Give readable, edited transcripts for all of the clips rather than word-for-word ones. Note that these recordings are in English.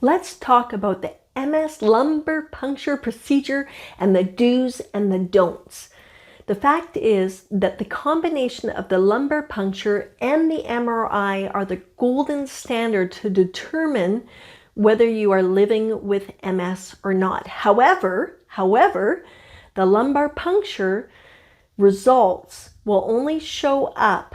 Let's talk about the MS lumbar puncture procedure and the do's and the don'ts. The fact is that the combination of the lumbar puncture and the MRI are the golden standard to determine whether you are living with MS or not. However, the lumbar puncture results will only show up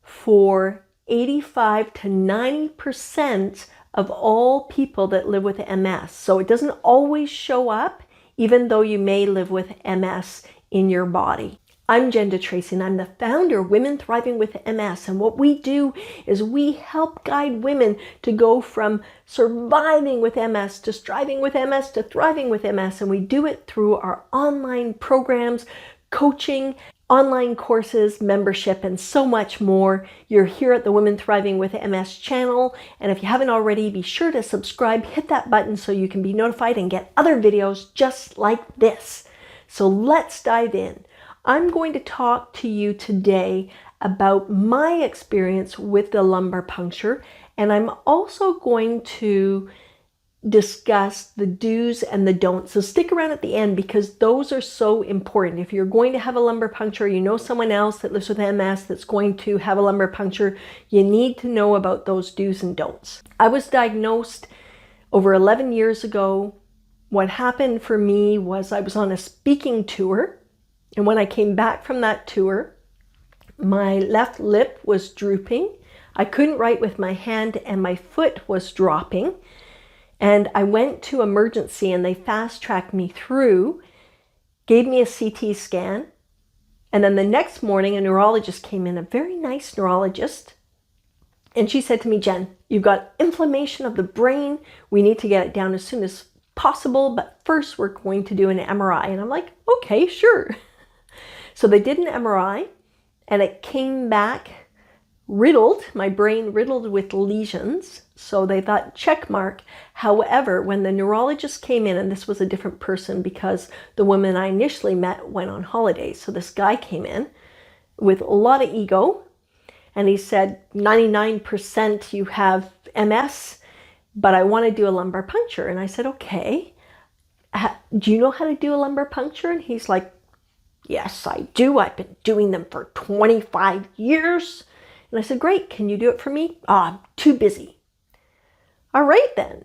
for 85 to 90% of all people that live with MS. So it doesn't always show up, even though you may live with MS in your body. I'm DeTracey, and I'm the founder of Women Thriving with MS. And what we do is we help guide women to go from surviving with MS to striving with MS to thriving with MS. And we do it through our online programs, coaching, online courses, membership, and so much more. You're here at the Women Thriving with MS channel. And if you haven't already, be sure to subscribe, hit that button so you can be notified and get other videos just like this. So let's dive in. I'm going to talk to you today about my experience with the lumbar puncture, and I'm also going to discuss the do's and the don'ts. So stick around at the end because those are so important. If you're going to have a lumbar puncture, you know someone else that lives with MS that's going to have a lumbar puncture, you need to know about those do's and don'ts. I was diagnosed over 11 years ago. What happened for me was I was on a speaking tour. And when I came back from that tour, my left lip was drooping. I couldn't write with my hand and my foot was dropping. And I went to emergency and they fast-tracked me through, gave me a CT scan. And then the next morning, a neurologist came in, a very nice neurologist. And she said to me, "Jen, you've got inflammation of the brain. We need to get it down as soon as possible. But first, we're going to do an MRI." And I'm like, okay, sure. So they did an MRI and it came back riddled, my brain riddled with lesions. So they thought check mark. However, when the neurologist came in, and this was a different person because the woman I initially met went on holiday. So this guy came in with a lot of ego and he said, 99% you have MS, but I want to do a lumbar puncture. And I said, okay, do you know how to do a lumbar puncture? And he's like, yes, I do. I've been doing them for 25 years. And I said, great. Can you do it for me? I'm too busy. All right then.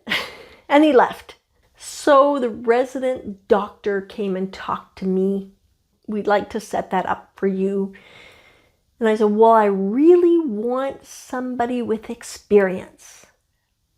And he left. So the resident doctor came and talked to me. We'd like to set that up for you. And I said, well, I really want somebody with experience.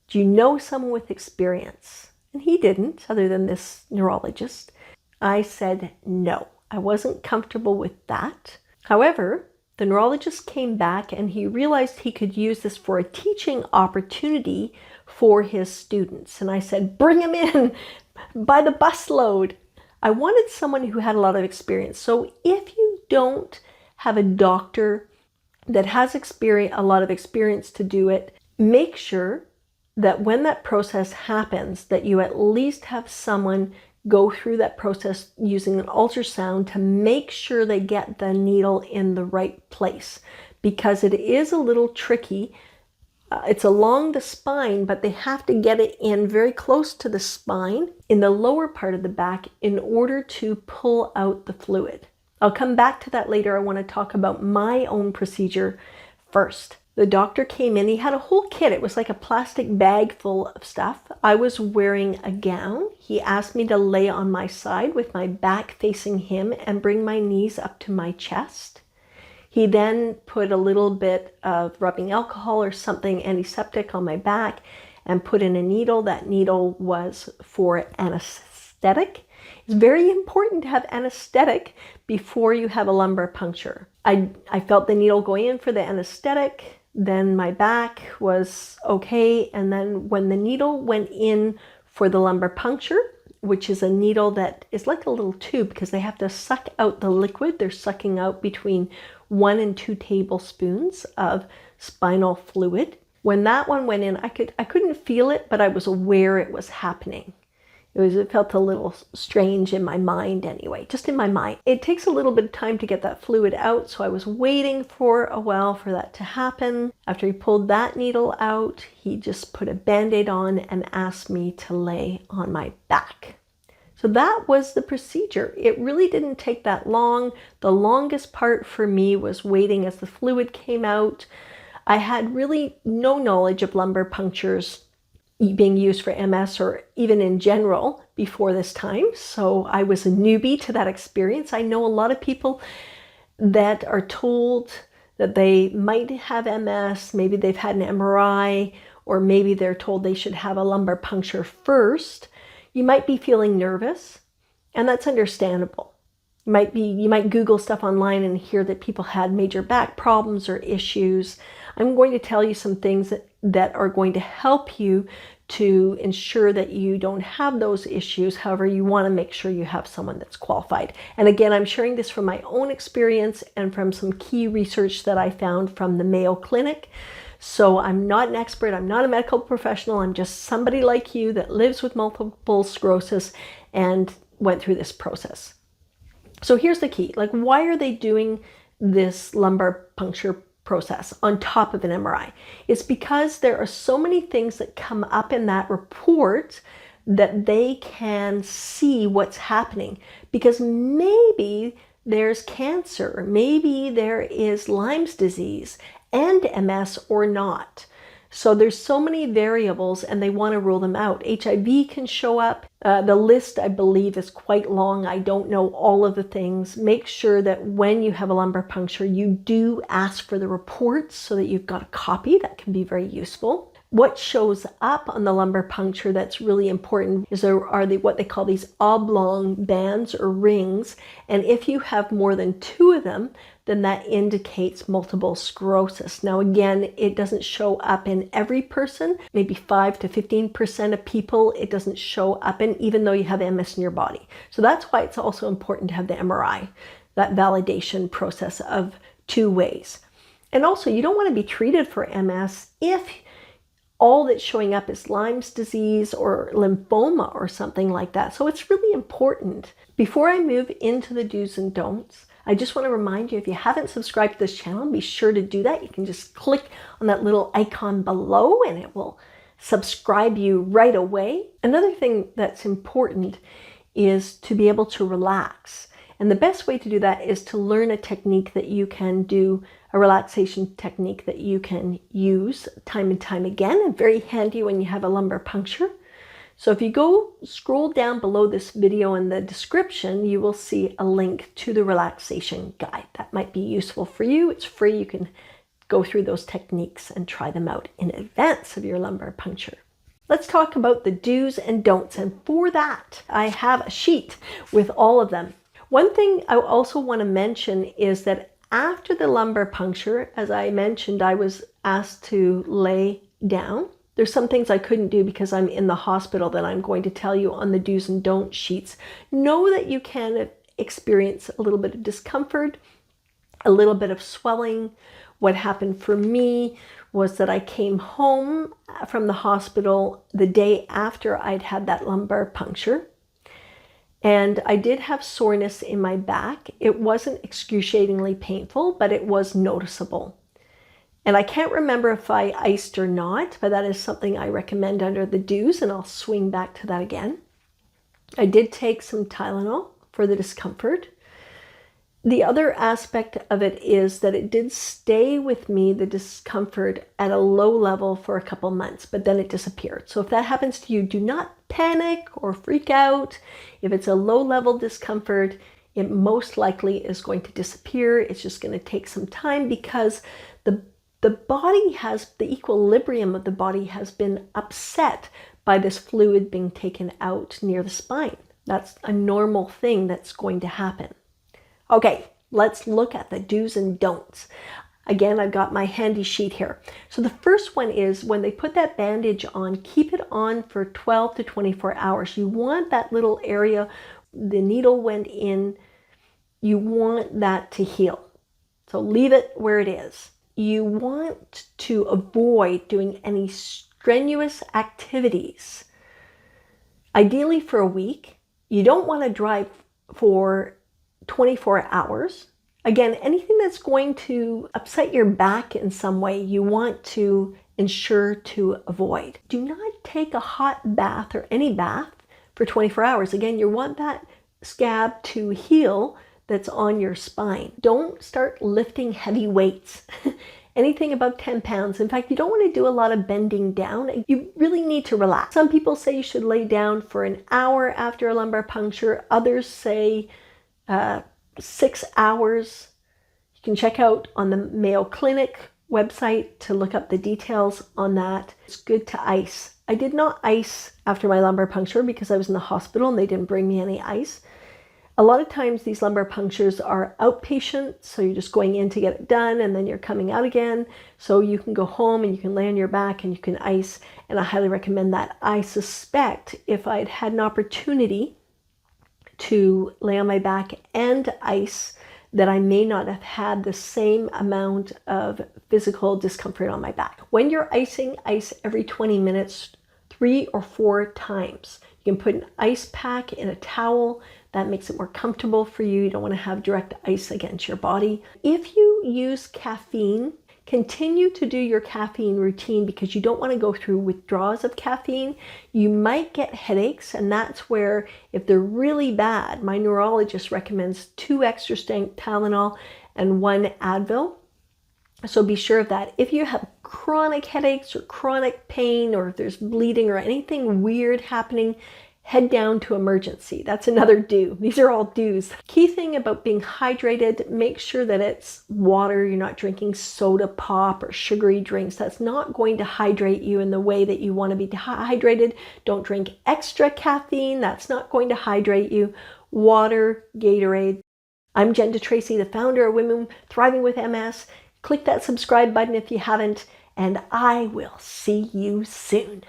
Do you know someone with experience? And he didn't, other than this neurologist. I said, no. I wasn't comfortable with that. However, the neurologist came back and he realized he could use this for a teaching opportunity for his students. And I said, bring him in by the busload. I wanted someone who had a lot of experience. So if you don't have a doctor that has a lot of experience to do it, make sure that when that process happens, that you at least have someone go through that process using an ultrasound to make sure they get the needle in the right place, because it is a little tricky. It's along the spine, but they have to get it in very close to the spine in the lower part of the back in order to pull out the fluid. I'll come back to that later. I want to talk about my own procedure first. The doctor came in, he had a whole kit. It was like a plastic bag full of stuff. I was wearing a gown. He asked me to lay on my side with my back facing him and bring my knees up to my chest. He then put a little bit of rubbing alcohol or something antiseptic on my back and put in a needle. That needle was for anesthetic. It's very important to have anesthetic before you have a lumbar puncture. I felt the needle going in for the anesthetic. Then my back was okay. And then when the needle went in for the lumbar puncture, which is a needle that is like a little tube because they have to suck out the liquid. They're sucking out between 1 and 2 tablespoons of spinal fluid. When that one went in, I couldn't feel it, but I was aware it was happening. It felt a little strange in my mind anyway, just in my mind. It takes a little bit of time to get that fluid out, so I was waiting for a while for that to happen. After he pulled that needle out, he just put a Band-Aid on and asked me to lay on my back. So that was the procedure. It really didn't take that long. The longest part for me was waiting as the fluid came out. I had really no knowledge of lumbar punctures being used for MS or even in general before this time. So I was a newbie to that experience. I know a lot of people that are told that they might have MS, maybe they've had an MRI, or maybe they're told they should have a lumbar puncture first. You might be feeling nervous, and that's understandable. You might Google stuff online and hear that people had major back problems or issues. I'm going to tell you some things that are going to help you to ensure that you don't have those issues. However, you want to make sure you have someone that's qualified. And again, I'm sharing this from my own experience and from some key research that I found from the Mayo Clinic. So I'm not an expert, I'm not a medical professional, I'm just somebody like you that lives with multiple sclerosis and went through this process. So here's the key, like why are they doing this lumbar puncture process on top of an MRI? It's because there are so many things that come up in that report that they can see what's happening, because maybe there's cancer, maybe there is Lyme's disease and MS or not. So there's so many variables and they want to rule them out. HIV can show up. The list, I believe, is quite long. I don't know all of the things. Make sure that when you have a lumbar puncture, you do ask for the reports so that you've got a copy. That can be very useful. What shows up on the lumbar puncture that's really important is there are what they call these oblong bands or rings. And if you have more than 2 of them, then that indicates multiple sclerosis. Now, again, it doesn't show up in every person, maybe 5 to 15% of people it doesn't show up in, even though you have MS in your body. So that's why it's also important to have the MRI, that validation process of 2 ways. And also, you don't want to be treated for MS if all that's showing up is Lyme's disease or lymphoma or something like that. So it's really important. Before I move into the do's and don'ts, I just want to remind you, if you haven't subscribed to this channel, be sure to do that. You can just click on that little icon below and it will subscribe you right away. Another thing that's important is to be able to relax. And the best way to do that is to learn a technique that you can do, a relaxation technique that you can use time and time again, and very handy when you have a lumbar puncture. So if you scroll down below this video in the description, you will see a link to the relaxation guide. That might be useful for you. It's free. You can go through those techniques and try them out in advance of your lumbar puncture. Let's talk about the do's and don'ts. And for that, I have a sheet with all of them. One thing I also want to mention is that after the lumbar puncture, as I mentioned, I was asked to lay down. There's some things I couldn't do because I'm in the hospital that I'm going to tell you on the do's and don'ts sheets. Know that you can experience a little bit of discomfort, a little bit of swelling. What happened for me was that I came home from the hospital the day after I'd had that lumbar puncture. And I did have soreness in my back. It wasn't excruciatingly painful, but it was noticeable. And I can't remember if I iced or not, but that is something I recommend under the do's, and I'll swing back to that again. I did take some Tylenol for the discomfort. The other aspect of it is that it did stay with me, the discomfort, at a low level for a couple months, but then it disappeared. So if that happens to you, do not panic or freak out. If it's a low level discomfort, it most likely is going to disappear. It's just going to take some time because the body has, the equilibrium of the body has been upset by this fluid being taken out near the spine. That's a normal thing that's going to happen. Okay, let's look at the do's and don'ts. Again, I've got my handy sheet here. So the first one is when they put that bandage on, keep it on for 12 to 24 hours. You want that little area, the needle went in, you want that to heal. So leave it where it is. You want to avoid doing any strenuous activities ideally for a week. You don't want to drive for 24 hours. Again, anything that's going to upset your back in some way, you want to ensure to avoid. Do not take a hot bath or any bath for 24 hours. Again, you want that scab to heal that's on your spine. Don't start lifting heavy weights. Anything above 10 pounds. In fact, you don't want to do a lot of bending down. You really need to relax. Some people say you should lay down for an hour after a lumbar puncture. Others say 6 hours. You can check out on the Mayo Clinic website to look up the details on that. It's good to ice. I did not ice after my lumbar puncture because I was in the hospital and they didn't bring me any ice. A lot of times these lumbar punctures are outpatient, so you're just going in to get it done and then you're coming out again. So you can go home and you can lay on your back and you can ice, and I highly recommend that. I suspect if I'd had an opportunity to lay on my back and ice, that I may not have had the same amount of physical discomfort on my back. When you're icing, ice every 20 minutes, 3 or 4 times. You can put an ice pack in a towel. That makes it more comfortable for you. You don't want to have direct ice against your body. If you use caffeine, continue to do your caffeine routine because you don't want to go through withdrawals of caffeine. You might get headaches, and that's where, if they're really bad, my neurologist recommends 2 extra strength Tylenol and 1 Advil. So be sure of that. If you have chronic headaches or chronic pain, or if there's bleeding or anything weird happening, head down to emergency. That's another do. These are all do's. Key thing about being hydrated, make sure that it's water. You're not drinking soda pop or sugary drinks. That's not going to hydrate you in the way that you want to be hydrated. Don't drink extra caffeine. That's not going to hydrate you. Water, Gatorade. I'm Jen DeTracey, the founder of Women Thriving with MS. Click that subscribe button if you haven't, and I will see you soon.